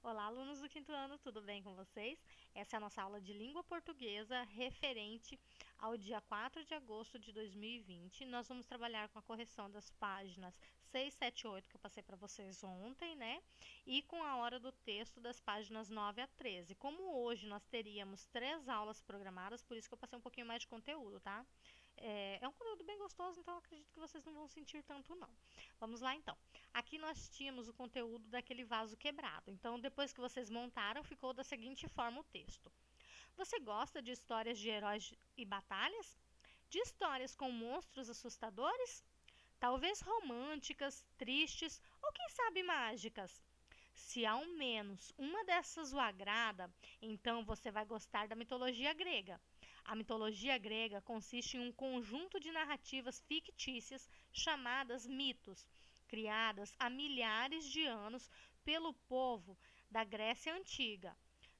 Olá, alunos do quinto ano, tudo bem com vocês? Essa é a nossa aula de língua portuguesa referente ao dia 4 de agosto de 2020. Nós vamos trabalhar com a correção das páginas 6, 7 e 8 que eu passei para vocês ontem, né? E com a hora do texto das páginas 9 a 13. Como hoje nós teríamos 3 aulas programadas, por isso que eu passei um pouquinho mais de conteúdo, tá? É um conteúdo bem gostoso, então eu acredito que vocês não vão sentir tanto, não. Vamos lá, então. Aqui nós tínhamos o conteúdo daquele vaso quebrado. Então, depois que vocês montaram, ficou da seguinte forma o texto. Você gosta de histórias de heróis e batalhas? De histórias com monstros assustadores? Talvez românticas, tristes ou quem sabe mágicas? Se ao menos uma dessas o agrada, então você vai gostar da mitologia grega. A mitologia grega consiste em um conjunto de narrativas fictícias chamadas mitos, criadas há milhares de anos pelo povo da Grécia Antiga.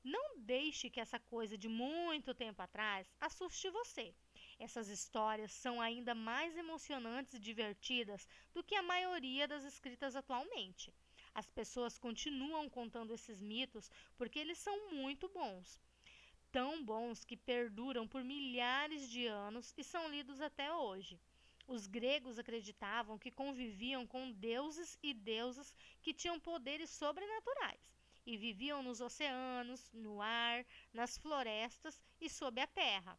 Não deixe que essa coisa de muito tempo atrás assuste você. Essas histórias são ainda mais emocionantes e divertidas do que a maioria das escritas atualmente. As pessoas continuam contando esses mitos porque eles são muito bons. Tão bons que perduram por milhares de anos e são lidos até hoje. Os gregos acreditavam que conviviam com deuses e deusas que tinham poderes sobrenaturais e viviam nos oceanos, no ar, nas florestas e sob a terra.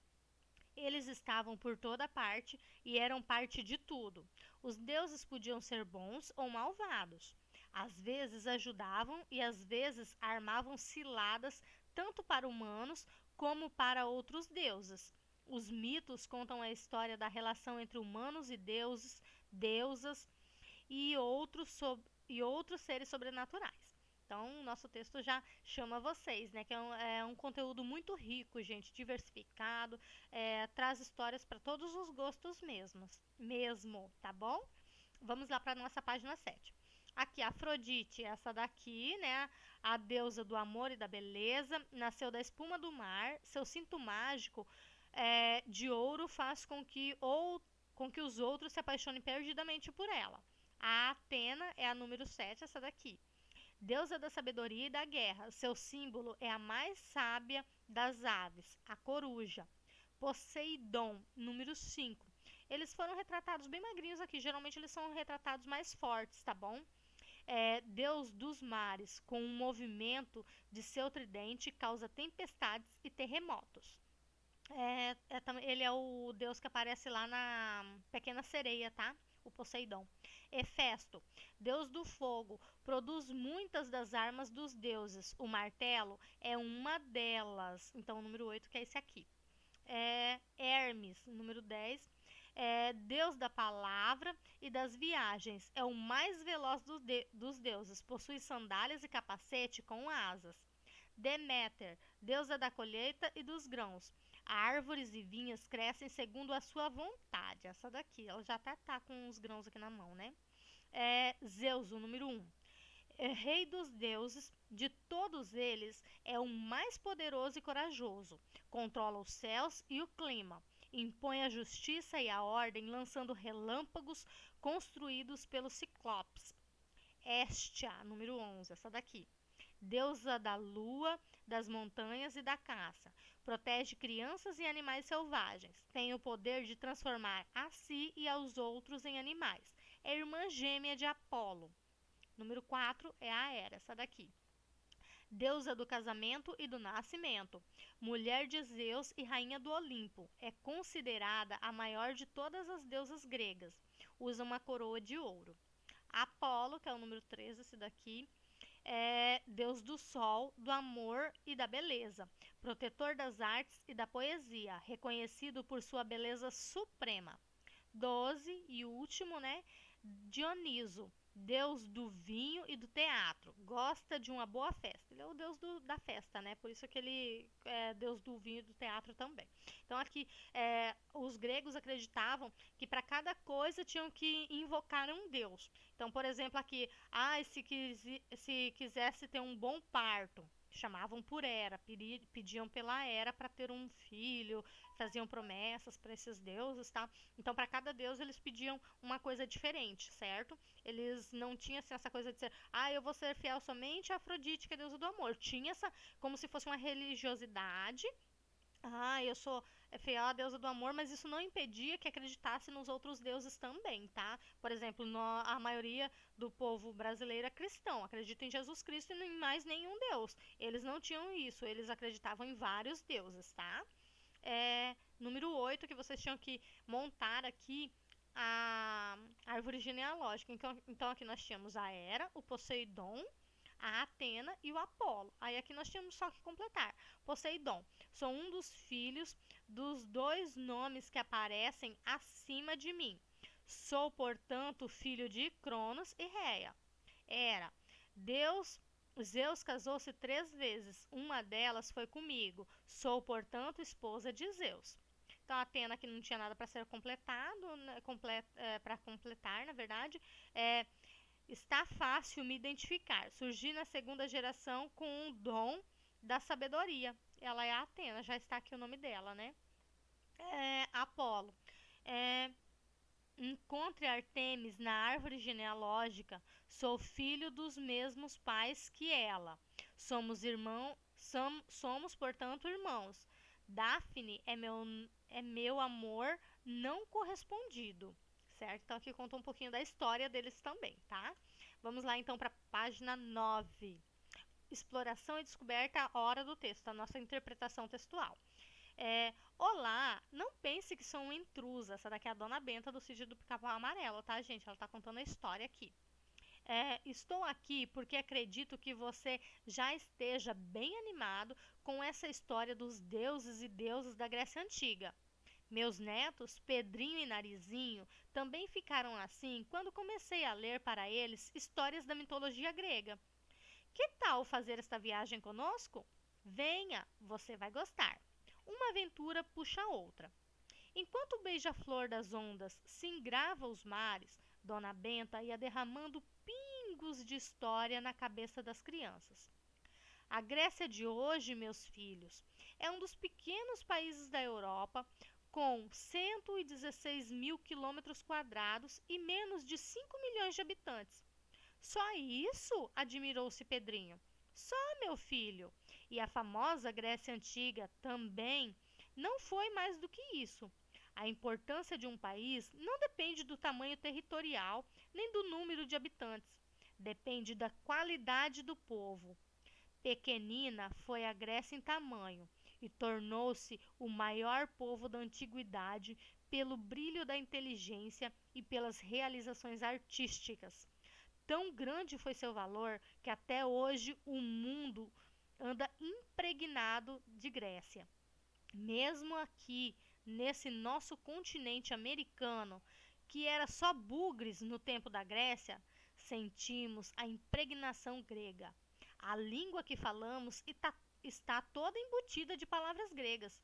Eles estavam por toda parte e eram parte de tudo. Os deuses podiam ser bons ou malvados. Às vezes ajudavam e às vezes armavam ciladas tanto para humanos como para outros deuses. Os mitos contam a história da relação entre humanos e deuses, deusas e outros seres sobrenaturais. Então, o nosso texto já chama vocês, né? Que é um conteúdo muito rico, gente, diversificado, traz histórias para todos os gostos mesmo, tá bom? Vamos lá para a nossa página 7. Aqui, Afrodite, essa daqui, né? A deusa do amor e da beleza, nasceu da espuma do mar, seu cinto mágico de ouro faz com que os outros se apaixonem perdidamente por ela. A Atena é a número 7, essa daqui. Deusa da sabedoria e da guerra. Seu símbolo é a mais sábia das aves, a coruja. Poseidon, número 5. Eles foram retratados bem magrinhos aqui. Geralmente eles são retratados mais fortes, tá bom? Deus dos mares, com um movimento de seu tridente, causa tempestades e terremotos. Ele é o deus que aparece lá na Pequena Sereia, tá? O Poseidon. Hefesto, deus do fogo, produz muitas das armas dos deuses. O martelo é uma delas. Então, o número 8, que é esse aqui. Hermes, número 10, deus da palavra e das viagens. É o mais veloz dos deuses. Possui sandálias e capacete com asas. Deméter, deusa da colheita e dos grãos. Árvores e vinhas crescem segundo a sua vontade. Essa daqui, ela já até tá com os grãos aqui na mão, né? Zeus, o número 1. Rei dos deuses, de todos eles, é o mais poderoso e corajoso. Controla os céus e o clima. Impõe a justiça e a ordem, lançando relâmpagos construídos pelos ciclopes. Hestia, número 11, essa daqui. Deusa da lua, das montanhas e da caça. Protege crianças e animais selvagens. Tem o poder de transformar a si e aos outros em animais. É irmã gêmea de Apolo. Número 4 é a Hera, essa daqui. Deusa do casamento e do nascimento. Mulher de Zeus e rainha do Olimpo. É considerada a maior de todas as deusas gregas. Usa uma coroa de ouro. Apolo, que é o número 13, esse daqui, é deus do sol, do amor e da beleza, protetor das artes e da poesia, reconhecido por sua beleza suprema. 12 e último, né? Dioniso, deus do vinho e do teatro, gosta de uma boa festa. Ele é o deus da festa, né? Por isso que ele é deus do vinho e do teatro também. Então aqui os gregos acreditavam que para cada coisa tinham que invocar um deus. Então, por exemplo, aqui, se quisesse ter um bom parto, chamavam por Hera, pediam pela Hera para ter um filho, faziam promessas para esses deuses, tá? Então, para cada deus eles pediam uma coisa diferente, certo? Eles não tinham assim, essa coisa de ser, eu vou ser fiel somente a Afrodite, que é a deusa do amor. Tinha essa, como se fosse uma religiosidade. Eu sou fiel à deusa do amor, mas isso não impedia que acreditasse nos outros deuses também, tá? Por exemplo, a maioria do povo brasileiro é cristão, acredita em Jesus Cristo e em mais nenhum deus. Eles não tinham isso, eles acreditavam em vários deuses, tá? Número 8, que vocês tinham que montar aqui a árvore genealógica. Então aqui nós tínhamos a Hera, o Poseidon, a Atena e o Apolo. Aí aqui nós tínhamos só que completar. Poseidon, sou um dos filhos dos dois nomes que aparecem acima de mim. Sou, portanto, filho de Cronos e Reia. Hera, Zeus casou-se 3 vezes, uma delas foi comigo. Sou, portanto, esposa de Zeus. Então, a Atena, que não tinha nada para ser completado, né, para completar, na verdade, está fácil me identificar. Surgi na segunda geração com um dom da sabedoria. Ela é a Atena, já está aqui o nome dela, né? Apolo. Encontre Artemis na árvore genealógica. Sou filho dos mesmos pais que ela. Somos, portanto, irmãos. Daphne é meu amor não correspondido. Certo? Então aqui conta um pouquinho da história deles também, tá? Vamos lá então para a página 9. Exploração e descoberta, a hora do texto, a nossa interpretação textual. Olá, não pense que sou uma intrusa. Essa daqui é a Dona Benta do Sítio do Pica-Pau Amarelo, tá, gente? Ela tá contando a história aqui. Estou aqui porque acredito que você já esteja bem animado com essa história dos deuses e deusas da Grécia Antiga. Meus netos, Pedrinho e Narizinho, também ficaram assim quando comecei a ler para eles histórias da mitologia grega. Que tal fazer esta viagem conosco? Venha, você vai gostar. Uma aventura puxa a outra. Enquanto o beija-flor das ondas se engrava os mares, Dona Benta ia derramando pingos de história na cabeça das crianças. A Grécia de hoje, meus filhos, é um dos pequenos países da Europa, com 116 mil quilômetros quadrados e menos de 5 milhões de habitantes. Só isso? Admirou-se Pedrinho. Só, meu filho. E a famosa Grécia Antiga também não foi mais do que isso. A importância de um país não depende do tamanho territorial nem do número de habitantes. Depende da qualidade do povo. Pequenina foi a Grécia em tamanho e tornou-se o maior povo da antiguidade pelo brilho da inteligência e pelas realizações artísticas. Tão grande foi seu valor que até hoje o mundo anda impregnado de Grécia. Mesmo aqui, nesse nosso continente americano, que era só bugres no tempo da Grécia, sentimos a impregnação grega. A língua que falamos está toda embutida de palavras gregas.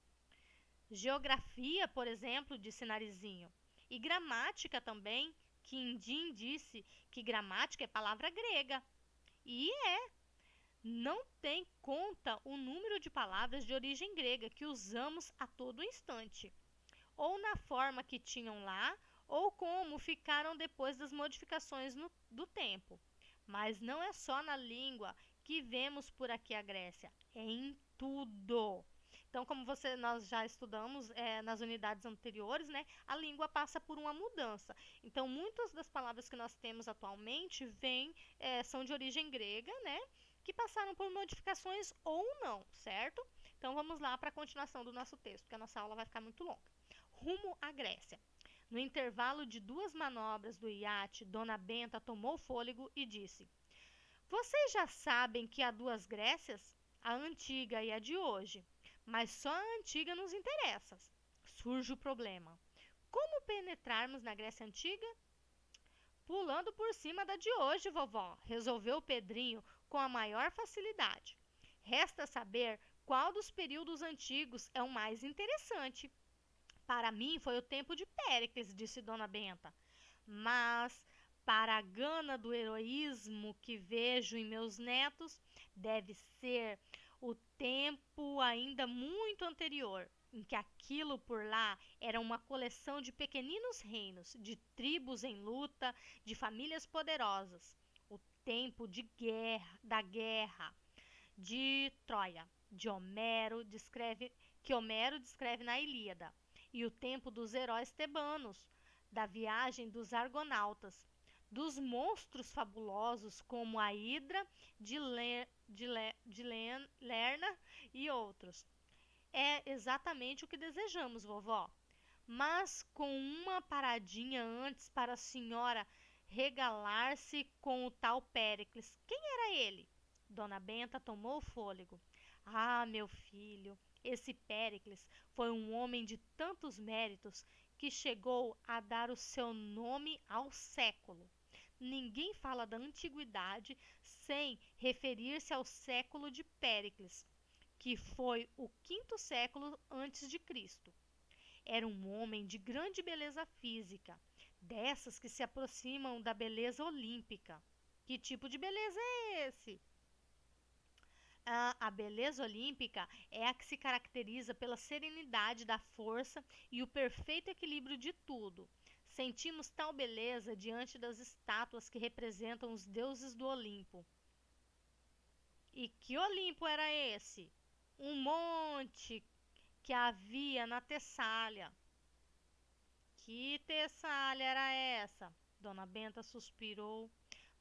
Geografia, por exemplo, disse Narizinho, e gramática também. Quindim disse que gramática é palavra grega. E não tem conta o número de palavras de origem grega que usamos a todo instante, ou na forma que tinham lá, ou como ficaram depois das modificações do tempo. Mas não é só na língua que vemos por aqui a Grécia, é em tudo. Então, como nós já estudamos nas unidades anteriores, né, a língua passa por uma mudança. Então, muitas das palavras que nós temos atualmente são de origem grega, né, que passaram por modificações ou não, certo? Então, vamos lá para a continuação do nosso texto, porque a nossa aula vai ficar muito longa. Rumo à Grécia. No intervalo de 2 manobras do iate, Dona Benta tomou fôlego e disse: Vocês já sabem que há 2 Grécias? A antiga e a de hoje. Mas só a antiga nos interessa. Surge o problema. Como penetrarmos na Grécia Antiga? Pulando por cima da de hoje, vovó, resolveu Pedrinho com a maior facilidade. Resta saber qual dos períodos antigos é o mais interessante. Para mim foi o tempo de Péricles, disse Dona Benta. Mas, para a gana do heroísmo que vejo em meus netos, Deve ser o tempo ainda muito anterior, em que aquilo por lá era uma coleção de pequeninos reinos, de tribos em luta, de famílias poderosas. O tempo da guerra de Troia, que Homero descreve na Ilíada, e o tempo dos heróis tebanos, da viagem dos argonautas, dos monstros fabulosos como a Hidra de Lerna e outros. É exatamente o que desejamos, vovó. Mas com uma paradinha antes para a senhora regalar-se com o tal Péricles. Quem era ele? Dona Benta tomou fôlego. Ah, meu filho, esse Péricles foi um homem de tantos méritos que chegou a dar o seu nome ao século. Ninguém fala da antiguidade sem referir-se ao século de Péricles, que foi o quinto século antes de Cristo. Era um homem de grande beleza física, dessas que se aproximam da beleza olímpica. Que tipo de beleza é esse? A beleza olímpica é a que se caracteriza pela serenidade da força e o perfeito equilíbrio de tudo. Sentimos tal beleza diante das estátuas que representam os deuses do Olimpo. E que Olimpo era esse? Um monte que havia na Tessália. Que Tessália era essa? Dona Benta suspirou.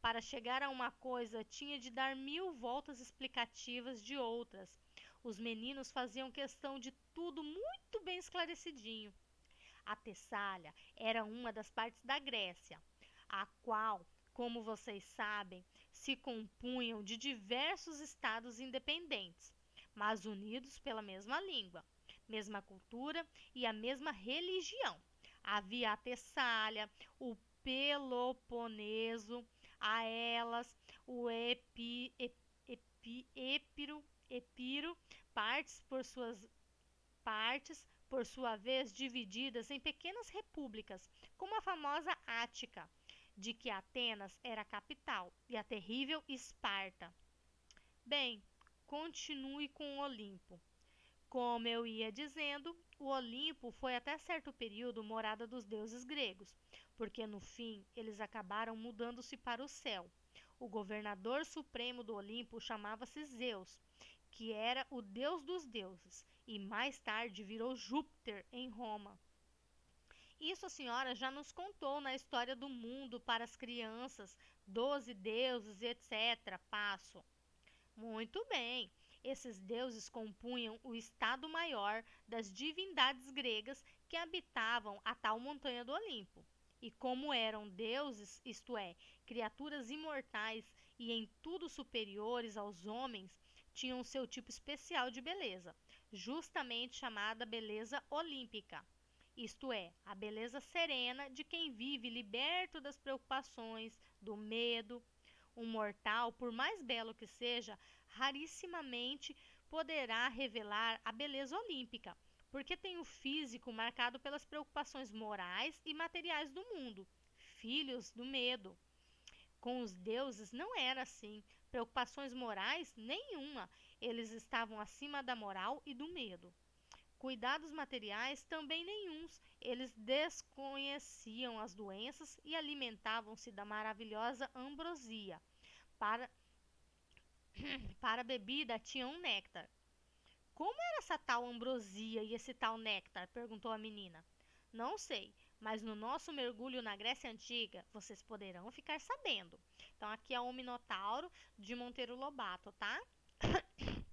Para chegar a uma coisa, tinha de dar 1000 voltas explicativas de outras. Os meninos faziam questão de tudo muito bem esclarecidinho. A Tessália era uma das partes da Grécia, a qual, como vocês sabem, se compunham de diversos estados independentes, mas unidos pela mesma língua, mesma cultura e a mesma religião. Havia a Tessália, o Peloponeso, a Elas, o Epiro, partes por sua vez divididas em pequenas repúblicas, como a famosa Ática, de que Atenas era a capital, e a terrível Esparta. Bem, continue com o Olimpo. Como eu ia dizendo, o Olimpo foi até certo período morada dos deuses gregos, porque no fim eles acabaram mudando-se para o céu. O governador supremo do Olimpo chamava-se Zeus, que era o deus dos deuses, e mais tarde virou Júpiter em Roma. Isso a senhora já nos contou na história do mundo para as crianças, 12 deuses, etc. Passo. Muito bem. Esses deuses compunham o estado maior das divindades gregas que habitavam a tal montanha do Olimpo. E como eram deuses, isto é, criaturas imortais e em tudo superiores aos homens, tinham seu tipo especial de beleza, justamente chamada beleza olímpica. Isto é, a beleza serena de quem vive liberto das preocupações, do medo. Um mortal, por mais belo que seja, rarissimamente poderá revelar a beleza olímpica, porque tem o físico marcado pelas preocupações morais e materiais do mundo, filhos do medo. Com os deuses não era assim, preocupações morais nenhuma, eles estavam acima da moral e do medo. Cuidados materiais também nenhuns, eles desconheciam as doenças e alimentavam-se da maravilhosa ambrosia. Para, para a bebida tinham um néctar. Como era essa tal ambrosia e esse tal néctar? Perguntou a menina. Não sei, mas no nosso mergulho na Grécia Antiga, vocês poderão ficar sabendo. Então, aqui é o Minotauro de Monteiro Lobato, tá?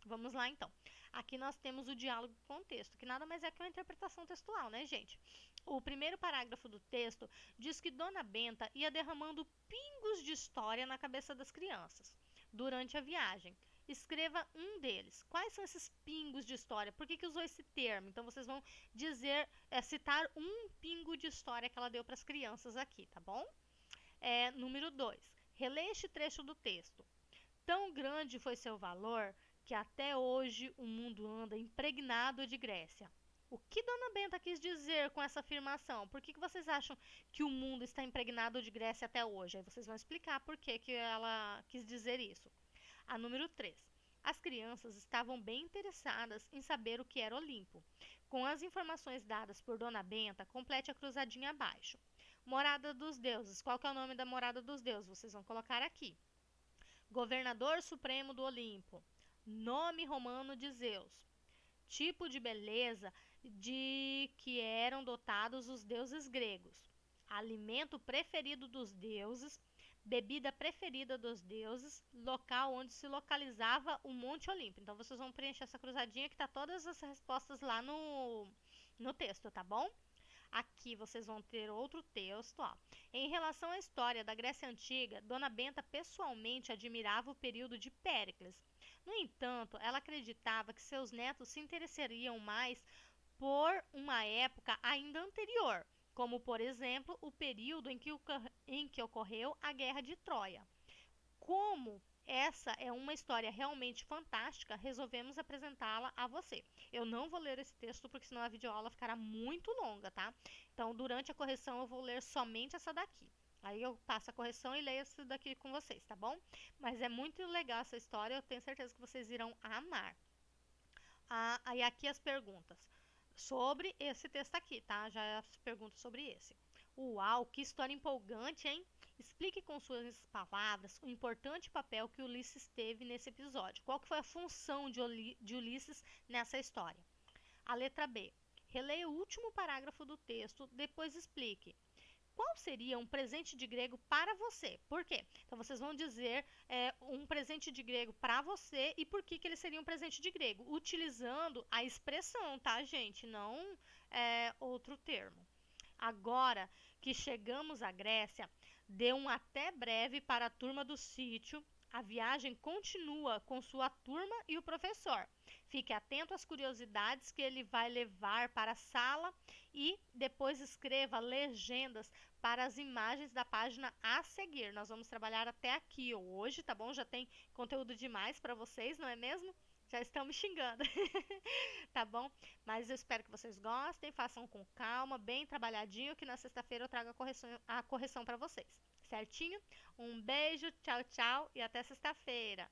Vamos lá, então. Aqui nós temos o diálogo e contexto, que nada mais é que uma interpretação textual, né, gente? O primeiro parágrafo do texto diz que Dona Benta ia derramando pingos de história na cabeça das crianças durante a viagem. Escreva um deles. Quais são esses pingos de história? Por que usou esse termo? Então vocês vão citar um pingo de história que ela deu para as crianças aqui, tá bom? Número 2. Releia este trecho do texto. Tão grande foi seu valor que até hoje o mundo anda impregnado de Grécia. O que Dona Benta quis dizer com essa afirmação? Por que vocês acham que o mundo está impregnado de Grécia até hoje? Aí vocês vão explicar por que ela quis dizer isso. A número 3. As crianças estavam bem interessadas em saber o que era Olimpo. Com as informações dadas por Dona Benta, complete a cruzadinha abaixo. Morada dos deuses. Qual que é o nome da morada dos deuses? Vocês vão colocar aqui. Governador Supremo do Olimpo. Nome romano de Zeus. Tipo de beleza de que eram dotados os deuses gregos. Alimento preferido dos deuses. Bebida preferida dos deuses. Local onde se localizava o Monte Olimpo. Então vocês vão preencher essa cruzadinha que tá todas as respostas lá no texto, tá bom? Aqui vocês vão ter outro texto, ó. Em relação à história da Grécia Antiga, Dona Benta pessoalmente admirava o período de Péricles. No entanto, ela acreditava que seus netos se interessariam mais por uma época ainda anterior, como, por exemplo, o período em que ocorreu a Guerra de Troia. Como essa é uma história realmente fantástica, resolvemos apresentá-la a você. Eu não vou ler esse texto porque senão a videoaula ficará muito longa, tá? Então, durante a correção eu vou ler somente essa daqui. Aí eu passo a correção e leio essa daqui com vocês, tá bom? Mas é muito legal essa história, eu tenho certeza que vocês irão amar. Aí aqui as perguntas sobre esse texto aqui, tá? Já é as perguntas sobre esse. Uau, que história empolgante, hein? Explique com suas palavras o importante papel que Ulisses teve nesse episódio. Qual que foi a função de Ulisses nessa história? A letra B. Releia o último parágrafo do texto, depois explique. Qual seria um presente de grego para você? Por quê? Então vocês vão dizer um presente de grego para você e por que ele seria um presente de grego, utilizando a expressão, tá, gente? Não outro termo. Agora que chegamos à Grécia, dê um até breve para a turma do sítio. A viagem continua com sua turma e o professor. Fique atento às curiosidades que ele vai levar para a sala e depois escreva legendas para as imagens da página a seguir. Nós vamos trabalhar até aqui hoje, tá bom? Já tem conteúdo demais para vocês, não é mesmo? Já estão me xingando, tá bom? Mas eu espero que vocês gostem, façam com calma, bem trabalhadinho, que na sexta-feira eu trago a correção para vocês, certinho? Um beijo, tchau, tchau e até sexta-feira!